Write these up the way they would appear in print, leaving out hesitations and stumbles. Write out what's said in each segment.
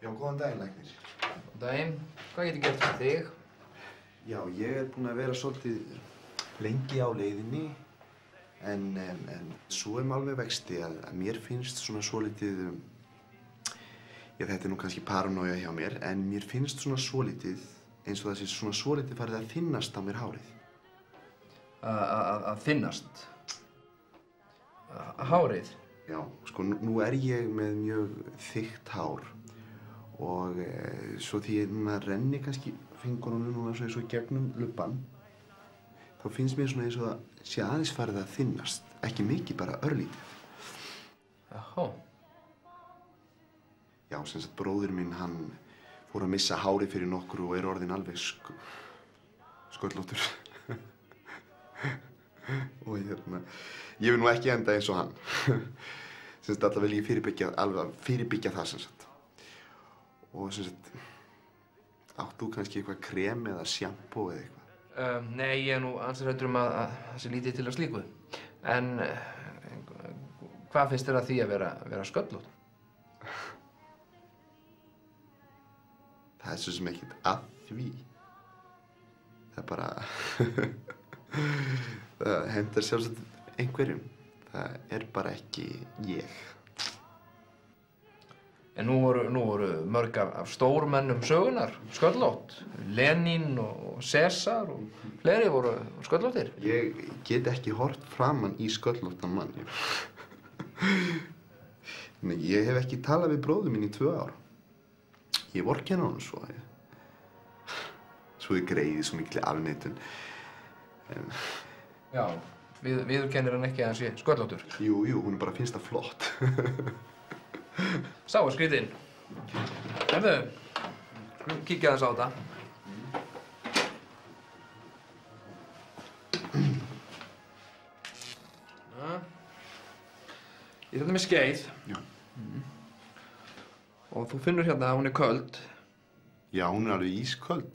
Já, góðan daginn, læknir. Góðan daginn. Hvað get ég gert fyrir þig? Já, ég er búinn að vera svolítið lengi á leiðinni, en svo alveg vexti að mér finnst svona svolítið, já, þetta nú kannski paranoia hjá mér, en mér finnst svona svolítið, eins og það sé svona svolítið farið að þynnast á mér hárið. Að þynnast? Hárið? Já, sko, nú er ég með mjög þykkt hár og svo því ég núna renni kannski fingurunum núna svo eins og gegnum lubbann, þá finnst mér svona eins og það sé aðeins farið að þynnast, ekki mikið, bara örlítið. Jáhá. Já, sem sagt bróðir minn, hann fór að missa hárið fyrir nokkru og er orðinn alveg sköllóttur. Og ég vil nú ekki enda eins og hann. Sem sagt, allavega vil ég fyrirbyggja það, sem sagt. Og sem sagt, átt þú kannski eitthvað krem eða sjampó eða eitthvað? Nei, ég er nú ansi hræddur að það sé lítið til að slíku. En hvað finnst þér að því að vera sköllótt? Það er svo sem ekkert að því. Það er bara... það hentar sjálfsagt einhverjum. Það er bara ekki ég. En nú voru mörg af stórmennum sögunar sköllótt. Lenín og Sesar og fleiri voru sköllóttir. Ég get ekki hort framan í sköllóttan mann. Nei, ég hef ekki talað við bróður minn í 2 ár. Ég vorkenni honum svo. Svo ég greiði svo mikil afneitun. Já, viðurkennir hann ekki að hann sé sköllóttur? Jú, hún bara finnst það flott. Sá, skrítinn. Herðu, kíkja aðeins á þetta. Ég þetta með skeið. Já. Og þú finnur hérna að hún er köld. Já, hún er alveg ísköld.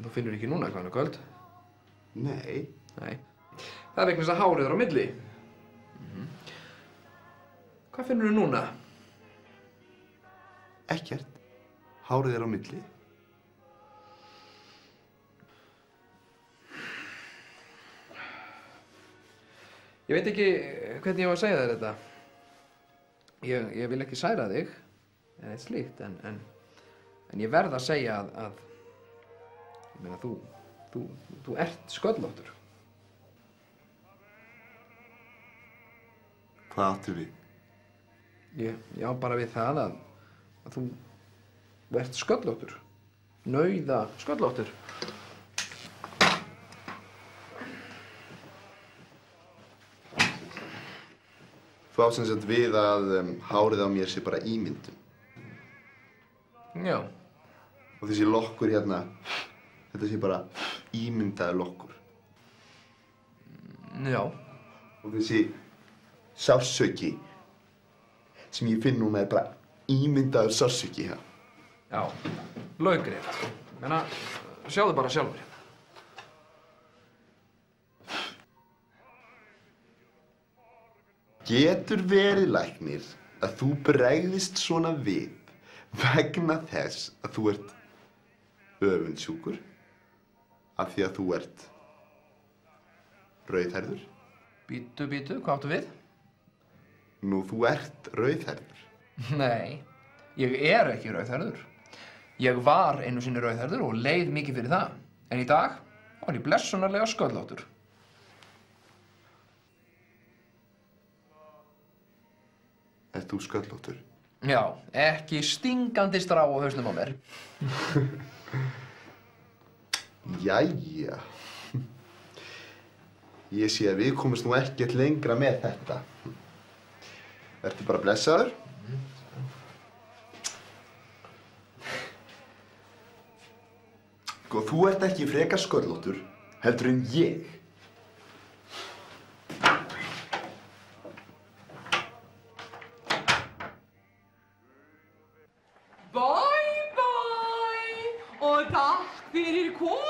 Þú finnur ekki núna hvað hún er köld? Nei. Nei. Það er vegna þess að hárið er á milli. Hvað finnur þú núna? Ekkert. Hárið er á milli. Ég veit ekki hvernig ég á að segja þér þetta. Ég vil ekki særa þig, en eitt slíkt, en ég verð að segja að ég meina, þú ert sköllóttur. Hvað áttu við? Ég á bara við það að þú ert sköllóttur. Nauða sköllóttur. Þú átt sem sagt við að hárið á mér sé bara ímyndun. Já. Og þessi lokkur hérna, þetta sé bara ímyndaður lokkur. Já. Og þessi sársauki sem ég finn núna er bara ímyndaður sársauki hér. Já, laukrétt. Menna, sjáðu bara sjálfur hérna. Getur verið, læknir, að þú bregðist svona við vegna þess að þú ert öfundsjúkur af því að þú ert rauðhærður? Bíddu, hvað áttu við? Nú, þú ert rauðhærður. Nei, ég er ekki rauðhærður. Ég var einu sinni rauðhærður og leið mikið fyrir það. En í dag var ég blessunarlega sköllóttur. Ert þú sköllóttur? Já, ekki stingandi strá á hausnum á mér. Jæja. Ég sé að við komumst nú ekkert lengra með þetta. Ertu bara blessaður? Sko, þú ert ekki frekar sköllóttur, heldur en ég. Bye, bye! Og takk fyrir komuna!